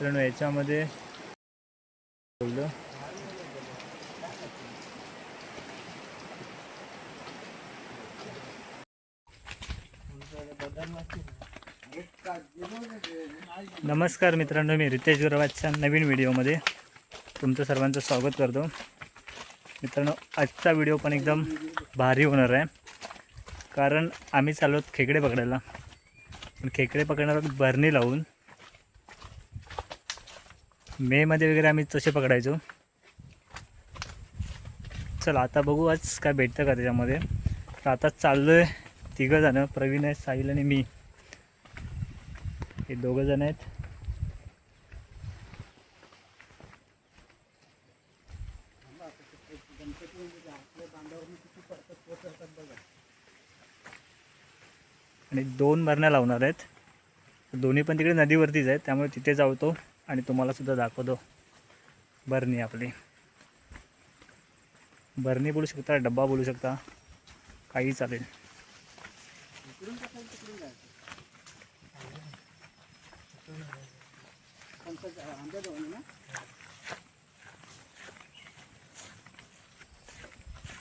मित्रांनो याच्यामध्ये नमस्कार मित्रांनो, मी रितेश गुरवाच्या नवीन व्हिडिओमध्ये तुमचं सर्वांचं स्वागत करतो. मित्रांनो आजचा व्हिडिओ पण एकदम भारी होणार आहे, कारण आम्ही चाललो खेकडे पकडायला. पण खेकडे पकडणार बरणी लावून. मेमध्ये वगैरे आम्ही तसे पकडायचो. चला आता बघू आज काय भेटतं का त्याच्यामध्ये. तर आता चाललो आहे, तिघं जण, प्रवीण आहे, साहिल आणि मी, हे दोघं जण आहेत. आणि 2 बरण्या लावणार आहेत. दोन्ही पण तिकडे नदीवरतीच आहेत, त्यामुळे तिथे जाऊतो आणि तुम्हाला सुद्धा दाखवतो. बरणी आपली बरणी बोलू शकता, डब्बा बोलू शकता, काही चालेल.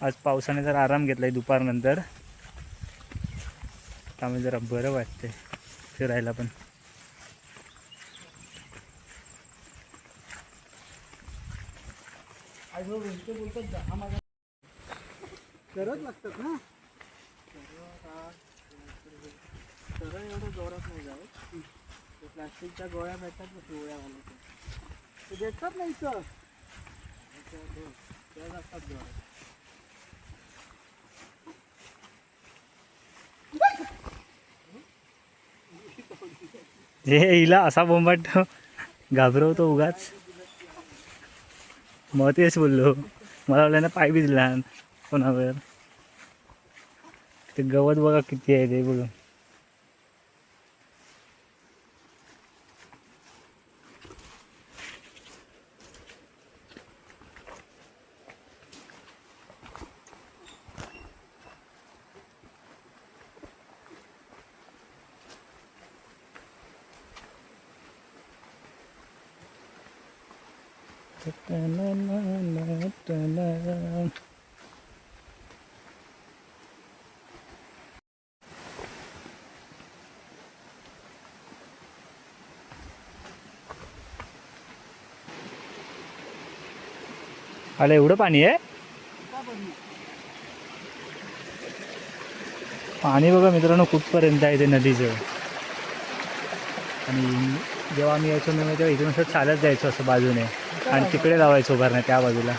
आज पावसाने जरा आराम घेतलाय दुपारनंतर, त्यामुळे जरा बरं वाटते फिरायला पण. सरळ लागतात ना, सरळ एवढं जोरात नाही जाऊ. प्लास्टिकच्या गोळ्या भेटतात ना, पिवळ्या घालायच्या, ते भेटतात नाही सर, त्या लागतात जोरात. हे हिला असा बोंबाट घाबरवतो उगाच. मग तेच बोललो, मला वाटलं पाय बी दिला कोणावर. ते गवत बघा किती आहे ते बोलून. आलं एवढं पाणी आहे. पाणी बघा मित्रांनो कुठपर्यंत आहे ते नदीचं. आणि जेव्हा आम्ही यायचो मी तेव्हा इथून असं चालत जायचो असं बाजूने, आणि तिकडे लावायचो उभारण्या त्या बाजूला.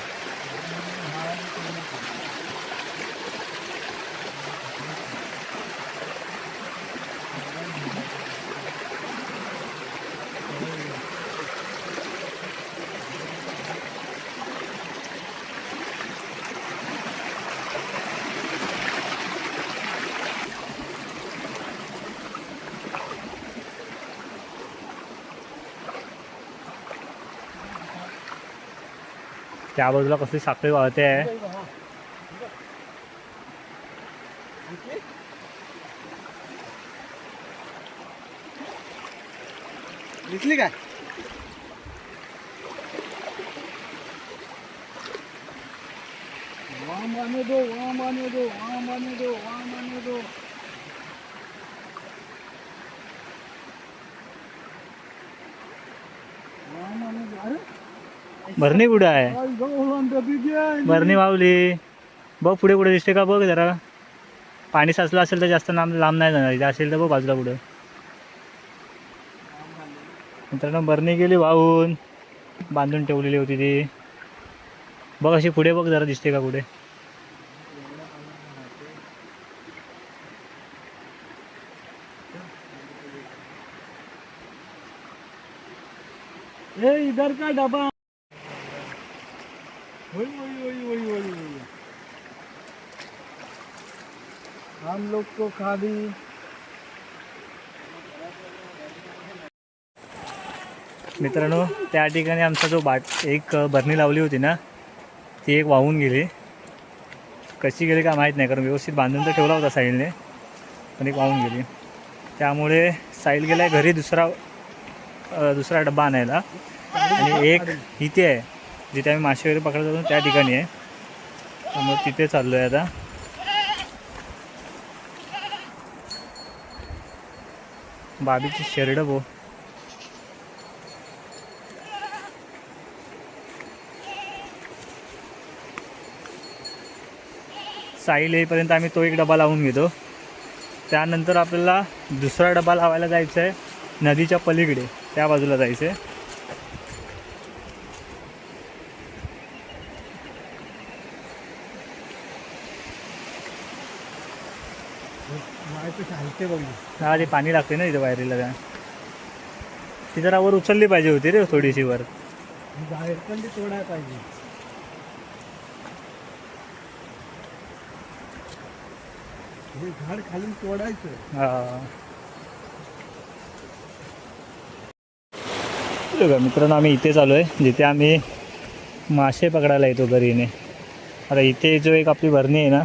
त्या बाजूला कसली साखळी वाहते आहे. दिसली काय? वाम आने दो, वाम आने दो, वाम आने दो, वाम आने दो. वाम आने दो. अरे भरणी कुठं आहे? भरणी वावली बघ, पुढे पुढे दिसते का बघ जरा. पाणी साचलं असेल तर जास्त लांब नाही जाणार, इथे असेल तर बघ बाजूला पुढं. मित्रांनो बरणी गेली वाहून, बांधून ठेवलेली होती ती. बघ अशी पुढे बघ जरा, दिसते का पुढे. इधर का डबा. वही वही वही वही वही वही. हम लोग को खाली. मित्रांनो त्या ठिकाणी आमचा जो एक बरणी लावली होती ना, ती एक वाहून गेली. कशी गेली का माहीत नाही, कारण व्यवस्थित बांधून तर ठेवला होता साहिलने, पण एक वाहून गेली. त्यामुळे साहिल गेला आहे घरी दुसरा दुसरा डबा आणायला आणि एक इथे आहे जिथे आम्ही मासे वगैरे पकडत जातो त्या ठिकाणी आहे. त्यामुळे तिथे चाललो आहे आता. बाबीची शेरडं भो. साईल येईपर्यंत आम्ही तो एक डबा लावून घेतो. त्यानंतर आपल्याला दुसरा डबा लावायला जायचं आहे नदीच्या पलीकडे, त्या बाजूला जायचं आहे. हा ते पाणी लागते ना इथे वायरीला. त्या ती जरा वर उचलली पाहिजे होती रे थोडीशी वर. बाहेर पण ते तोडायला पाहिजे. हे झाड खालून तोडायचं. हा बघा मित्रांनो, आम्ही इथे चालू आहे जिथे आम्ही मासे पकडायला येतो घरीने. आता इथे जो एक आपली भरणी आहे ना,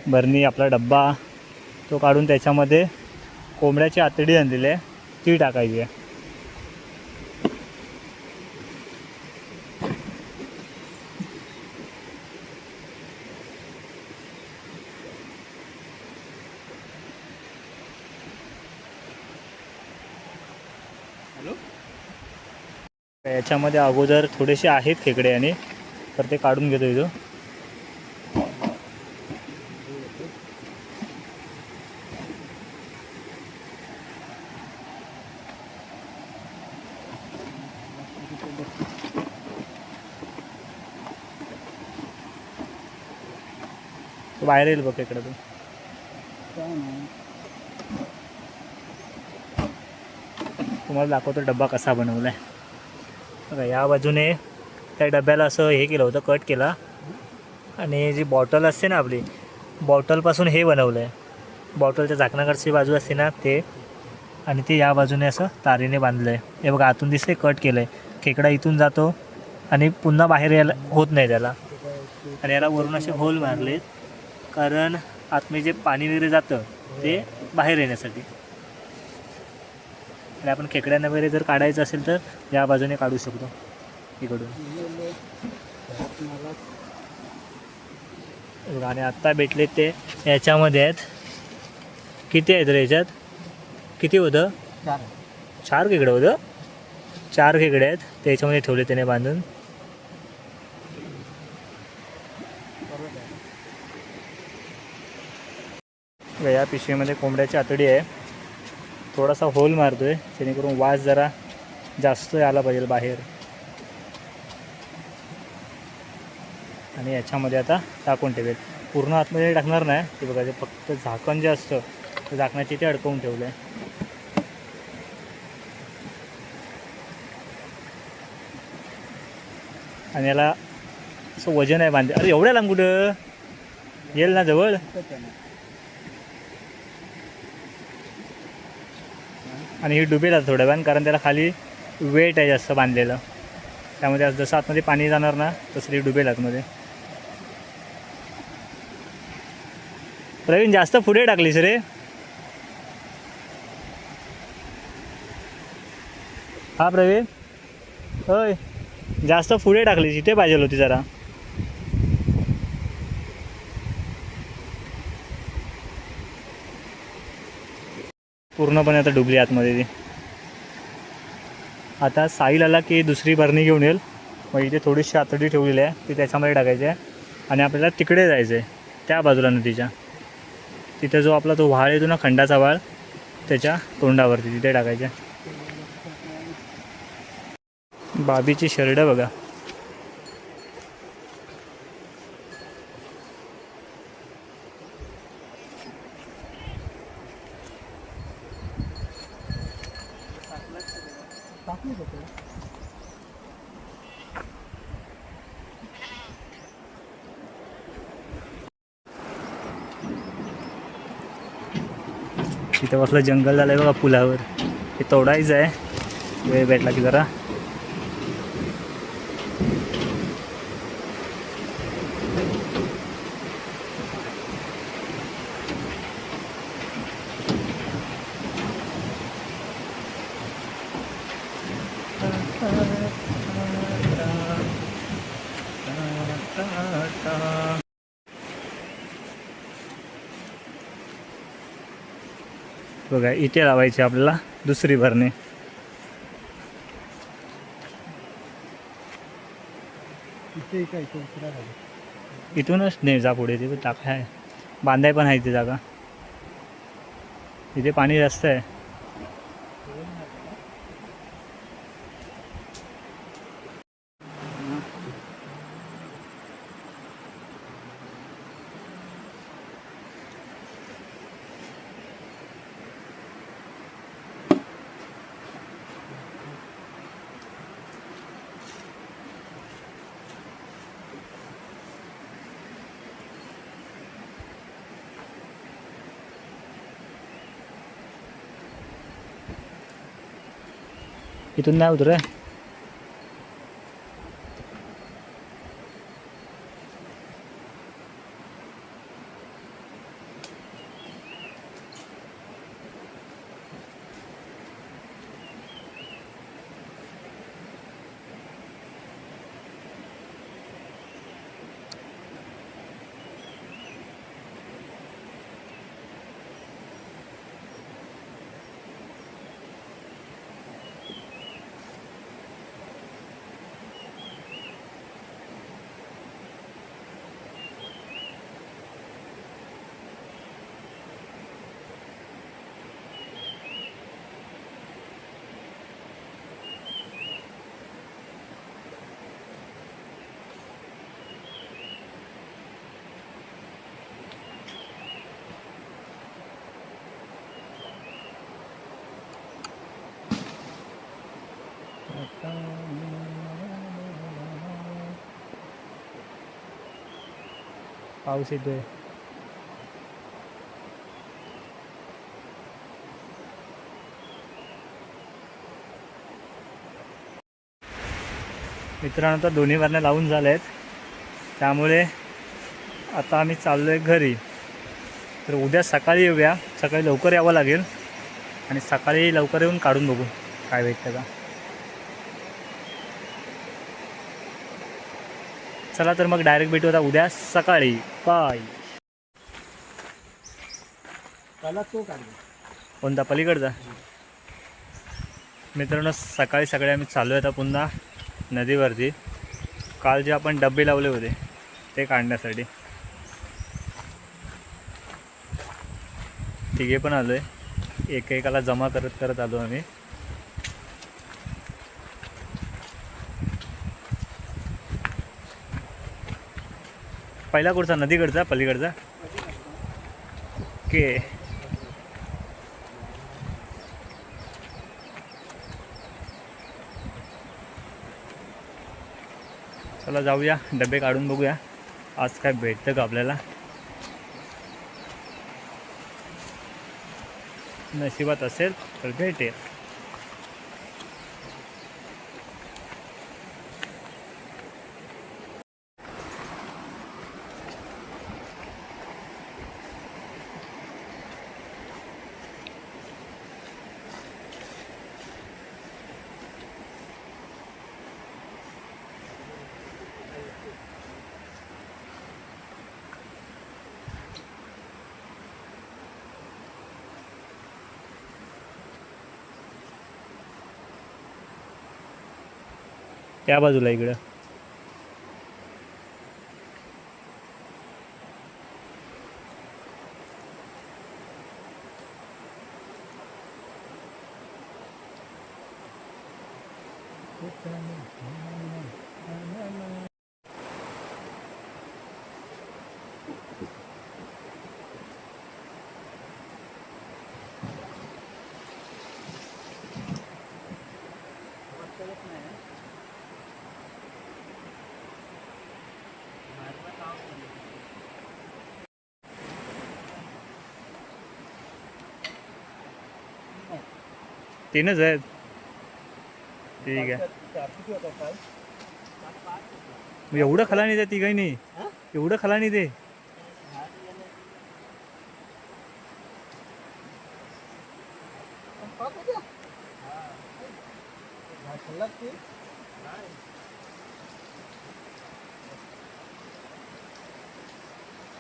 भरणी आपला डब्बा तो काढून त्याच्यामध्ये कोंबड्याची आतडी आणलेली आहे ती टाकायची आहे. याच्यामध्ये अगोदर थोडेसे आहेत खेकडे आणि तर ते काढून घेतो इथं. बाहेर येईल बघ इकडं तू. तुम्हाला दाखवतो डब्बा कसा बनवला आहे. बघा या बाजूने त्या डब्याला असं हे केलं होतं, कट केला आणि जी बॉटल असते ना आपली, बॉटलपासून हे बनवलं आहे. बॉटलच्या झाकणाकडची बाजू असते ना ते, आणि ते या बाजूने असं तारीने बांधलं आहे. हे बघा आतून दिसते कट केलं आहे. खेकडा इथून जातो आणि पुन्हा बाहेर यायला होत नाही त्याला. आणि याला वरून असे होल मारलेत कारण आतमध्ये जे पाणी वगैरे जातं ते बाहेर येण्यासाठी. आणि आपण खेकड्यांना वगैरे जर काढायचं असेल तर या बाजूने काढू शकतो इकडून. आणि आत्ता भेटले ते याच्यामध्ये आहेत. किती आहेत रे याच्यात? किती होतं? 4 खेकडं होतं. 4 खेकडे आहेत त्याच्यामध्ये ठेवले त्याने बांधून. या पिशवीमध्ये कोंबड्याची आतडी आहे. थोडासा होल मारतो आहे जेणेकरून वास जरा जास्त आला पाहिजे बाहेर. आणि याच्यामध्ये आता टाकून ठेवेल. पूर्ण आतमध्ये टाकणार नाही ते बघा. ते फक्त झाकण जे असतं ते झाकणाची ते अडकवून ठेवलं आहे. आणि याला असं वजन आहे बांधे. अरे एवढ्या लांब कुठं येईल ना जवळ. आणि ही डुबेल आता थोड्या वेळानं कारण त्याला खाली वेट आहे जास्त बांधलेलं. त्यामध्ये जसं आतमध्ये पाणी जाणार ना तसं ती डुबेल आतमध्ये. प्रवीण जास्त पुढे टाकलीस रे. हा प्रवीण होय, जास्त पुढे टाकलीस. इथे पाहिजे होती जरा. पूर्णपणे आता डुबली आतमध्ये ती. आता साईल आला की दुसरी बरणी घेऊन येईल. मग इथे थोडीशी आतडी ठेवलेली आहे ती त्याच्यामध्ये टाकायची आहे. आणि आपल्याला तिकडे जायचं आहे त्या बाजूला नदीच्या. तिथे जो आपला तो व्हाळ येतो ना, खंडाचा व्हाळ, त्याच्या तोंडावरती तिथे टाकायचे. बाबीची शर्डं बघा. तिथं बसलं जंगल झालं आहे बघा पुलावर. हे तोडायचं आहे वेळ भेटला की जरा. बघा इथे लावायची आपल्याला दुसरी भरणी. इथे काय इथे उतरा लागेल. इथूनच नाही जा पुढे, तिथे टाका आहे, बांधाय पण आहे ती जागा. इथे पाणी जास्त आहे. इथून नाही उतर. पाऊस येतोय. मित्रांनो, तर दोन्ही भरण्या लावून झाल्या आहेत, त्यामुळे आता आम्ही चाललो आहे घरी. तर उद्या सकाळी येऊया, सकाळी लवकर यावं लागेल आणि सकाळी लवकर येऊन काढून बघू काय भेटतं का. चला तर मग डायरेक्ट भेटू आता उद्या सकाळी. बाय. त्याला तो काढला. कोणता पलीकडचा? मित्रांनो, सकाळी सकाळी आम्ही चाललो आहे आता पुन्हा नदीवरती. काल जे आपण डबे लावले होते ते काढण्यासाठी तिघे पण आलो आहे. एकेकाला जमा करत करत आलो आम्ही. पहिला कुठचा? नदीकडचा, पलीकडचा? ओके. चला जाऊया, डबे काढून बघूया आज काय भेटतं का आपल्याला. नशिबात असेल तर भेटेल. त्या बाजूला इकडं तीनच आहेत. ठीक आहे. मग एवढं खाला नाही त्या तिघांनी, एवढं खाला नाही ते.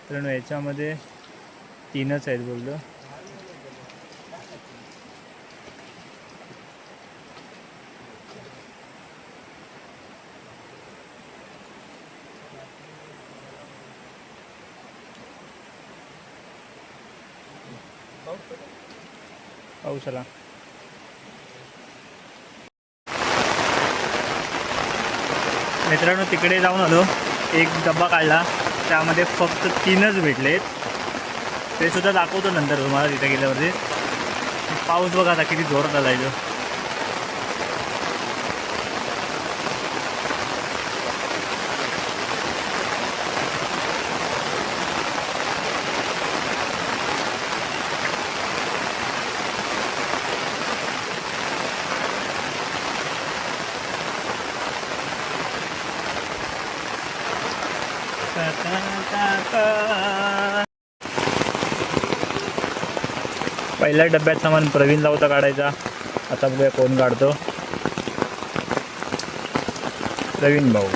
मित्रांनो याच्यामध्ये 3च आहेत बोललो. पाऊस आला. मित्रांनो तिकडे जाऊन आलो, एक डब्बा काढला, त्यामध्ये फक्त 3च भेटलेत. ते सुद्धा दाखवतो नंतर तुम्हाला तिथे गेल्यावरती. पाऊस बघा आता किती जोरात आला आहे. पहिल्या डब्यात सामान प्रवीणला होता काढायचा. आता बघूया कोण काढतो. प्रवीण भाऊ.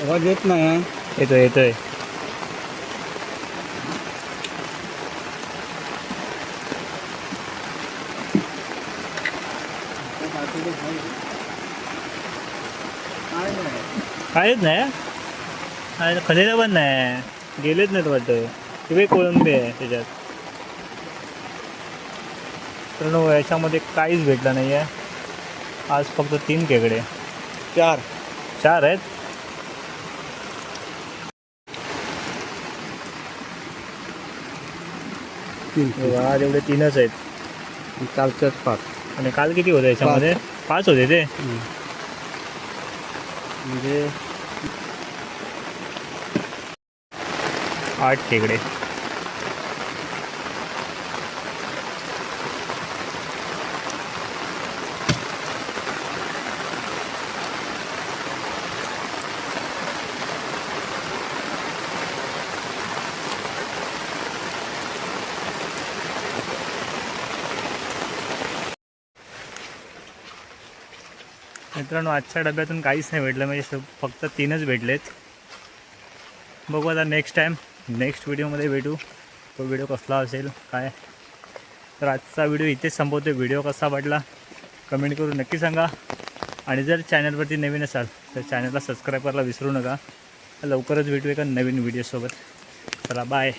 आवाज येत नाही. येतोय येतोय. काहीच नाही. खलेला पण नाही. गेलेच नाहीत वाटतं. ते कोळंबी आहे त्याच्यात. तर याच्यामध्ये काहीच भेटलं नाही आहे. आज फक्त 3 खेकडे. 4 आहेत. आज एवढे 3च आहेत. कालच्याच 5. आणि काल किती होते याच्यामध्ये? 5 होते ते. म्हणजे 8 खेकडे. मित्रांनो आजच्या डब्यातून काहीच नाही भेटलं, म्हणजे फक्त 3च भेटलेत. बघू आता नेक्स्ट व्हिडिओमध्ये भेटू. तो व्हिडिओ कसला असेल काय. तर आजचा व्हिडिओ इथेच संपवतो. व्हिडिओ कसा वाटला कमेंट करून नक्की सांगा. आणि जर चॅनलवरती नवीन असाल तर चॅनलला सबस्क्राईब करायला विसरू नका. लवकरच भेटू एका नवीन व्हिडिओसोबत. चला बाय.